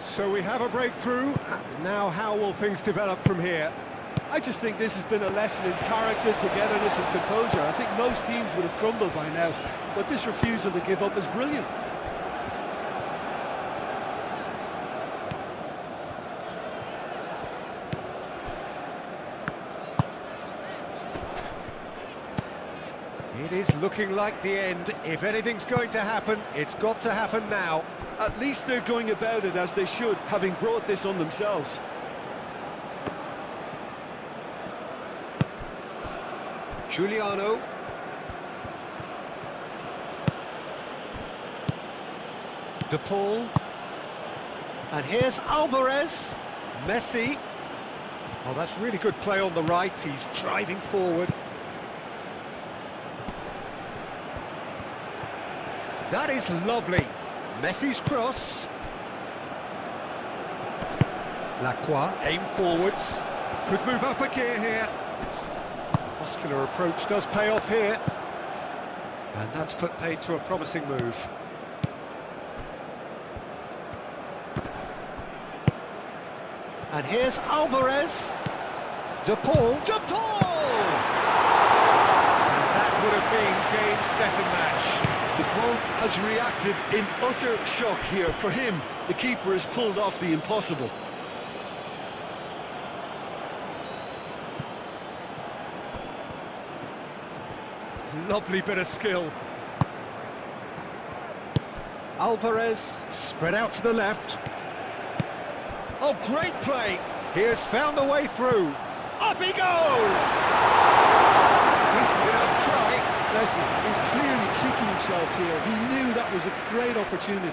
So we have a breakthrough. Now how will things develop from here? I just think this has been a lesson in character, togetherness and composure. I think most teams would have crumbled by now, but this refusal to give up is brilliant. It is looking like the end. If anything's going to happen, it's got to happen now. At least they're going about it as they should, having brought this on themselves. Giuliano. De Paul. And here's Alvarez. Messi. Oh, that's really good play on the right. He's driving forward. That is lovely. Messi's cross. Lacroix, aim forwards. Could move up a gear here. Muscular approach does pay off here. And that's put paid to a promising move. And here's Alvarez. De Paul. De Paul! And that would have been game, set and match. De Paul has reacted in utter shock here. For him, the keeper has pulled off the impossible. Lovely bit of skill. Alvarez, spread out to the left. Oh, great play! He has found the way through. Up he goes! Decent enough try. Listen, he's clearly kicking himself here. He knew that was a great opportunity.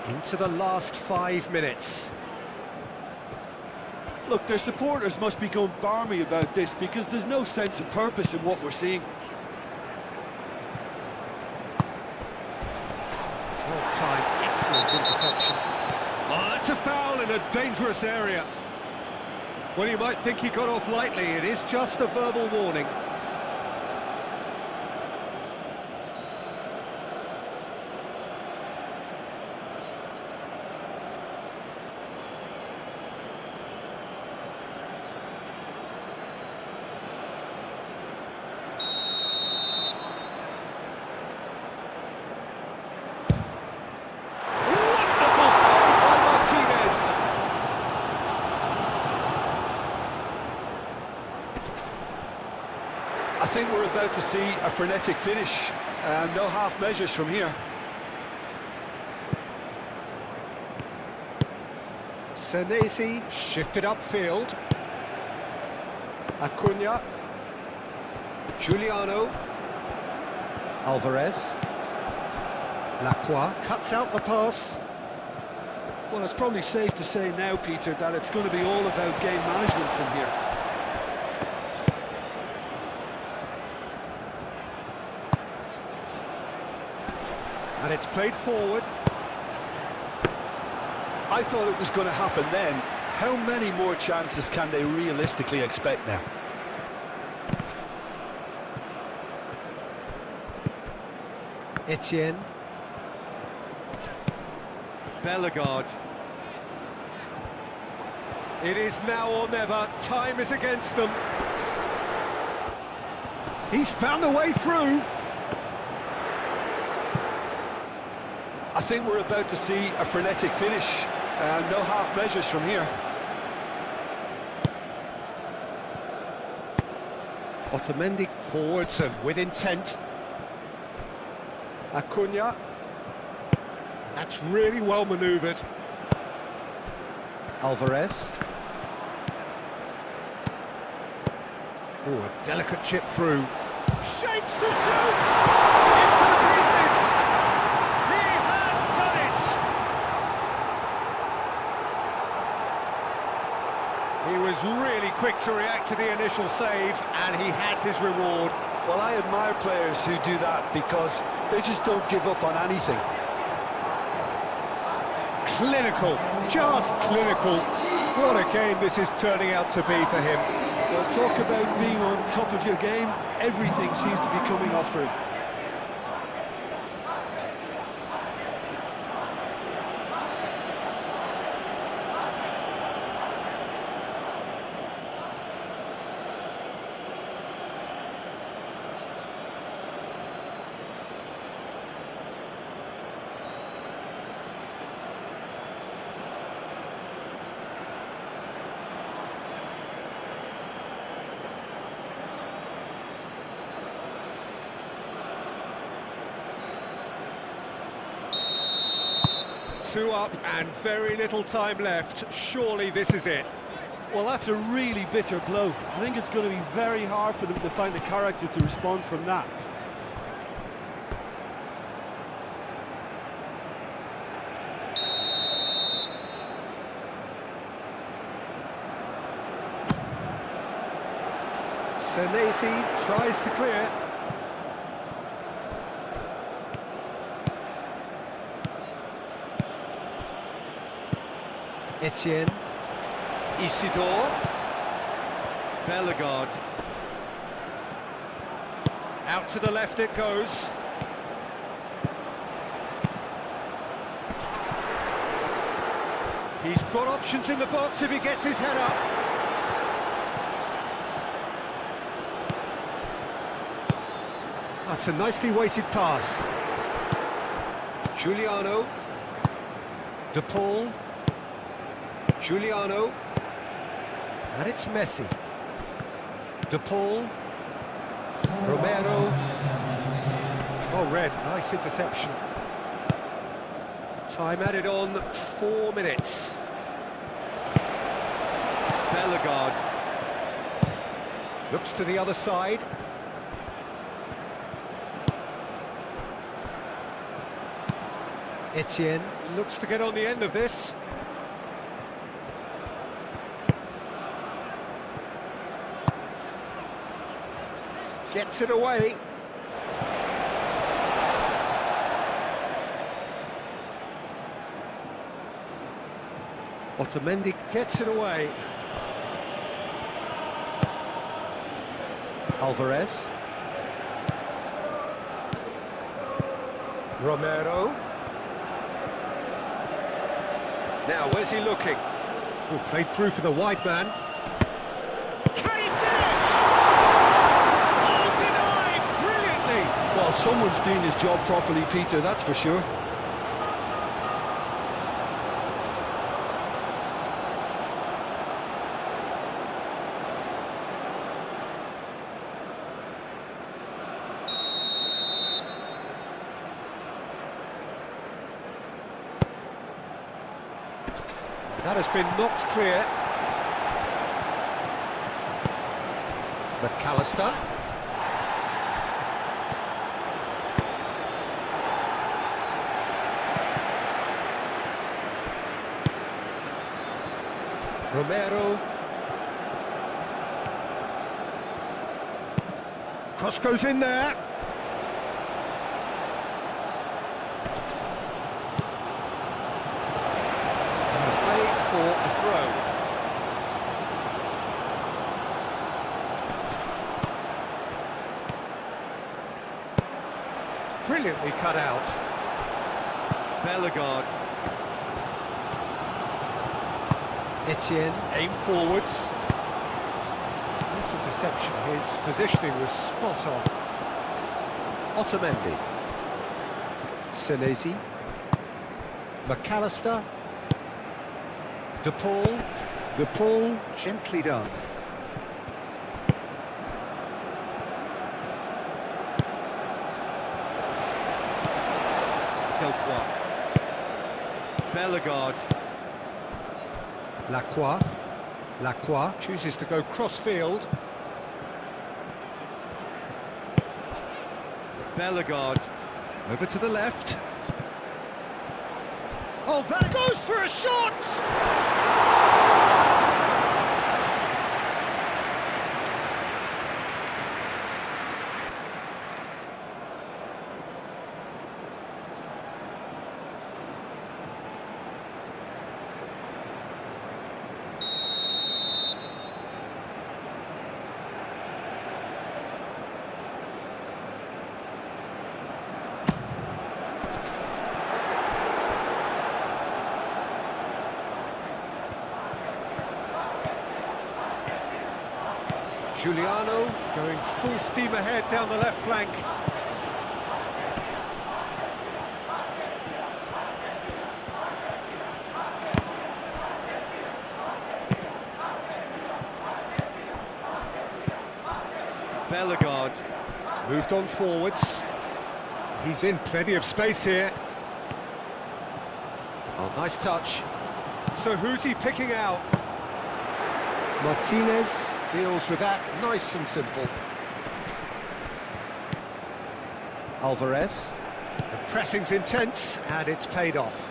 Into the last 5 minutes. Look, their supporters must be going barmy about this because there's no sense of purpose in what we're seeing. Well timed, excellent interception. Oh, that's a foul in a dangerous area. Well, you might think he got off lightly. It is just a verbal warning. I think we're about to see a frenetic finish, and no half measures from here. Senesi shifted upfield. Acuna. Giuliano. Alvarez. Lacroix cuts out the pass. Well, it's probably safe to say now, Peter, that it's going to be all about game management from here. And it's played forward. I thought it was going to happen then. How many more chances can they realistically expect now? Etienne. Bellegarde. It is now or never. Time is against them. He's found a way through. I think we're about to see a frenetic finish, No half measures from here. Otamendi forwards and with intent. Acuna. That's really well manoeuvred. Alvarez. Oh, a delicate chip through. Shapes to shoot! Into the pieces! He has done it! He was really quick to react to the initial save, and he has his reward. Well, I admire players who do that because they just don't give up on anything. Clinical, just clinical. What a game this is turning out to be for him. Well, talk about being on top of your game. Everything seems to be coming off for him. Two up and very little time left. Surely this is it. Well, that's a really bitter blow. I think it's going to be very hard for them to find the character to respond from that. Senesi tries to clear. Etienne. Isidore. Bellegarde. Out to the left it goes. He's got options in the box if he gets his head up. That's a nicely weighted pass. Giuliano. De Paul. Giuliano. And it's Messi. De Paul. Romero. Oh, red. Nice interception. Time added on 4 minutes. Bellegarde. Looks to the other side. Etienne looks to get on the end of this. Gets it away. Otamendi gets it away. Alvarez. Romero. Now, where's he looking? Oh, played through for the wide man. Can he finish? Oh, denied brilliantly. Well, someone's doing his job properly, Peter, that's for sure. That has been knocked clear. McAllister. Romero. Cross goes in there. For a throw. Brilliantly cut out. Bellegarde. Etienne, aim forwards. Nice interception, his positioning was spot on. Otamendi. Senesi. McAllister. De Paul, gently done. Delcroix. Bellegarde. Lacroix chooses to go cross-field. Bellegarde. Over to the left. Oh, that goes for a shot! Giuliano going full steam ahead down the left flank. Bellegarde moved on forwards. He's in plenty of space here. Oh, nice touch. So who's he picking out? Martinez deals with that nice and simple. Alvarez. The pressing's intense and it's paid off.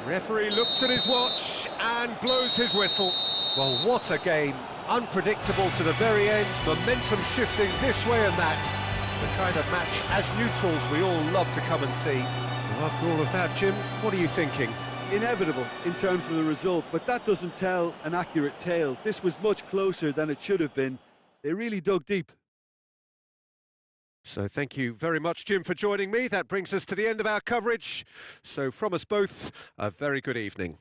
Referee looks at his watch and blows his whistle. Well, what a game. Unpredictable to the very end, momentum shifting this way and that. The kind of match, as neutrals, we all love to come and see. Well, after all of that, Jim, what are you thinking? Inevitable in terms of the result, but that doesn't tell an accurate tale. This was much closer than it should have been. They really dug deep. So thank you very much, Jim, for joining me. That brings us to the end of our coverage. So from us both, a very good evening.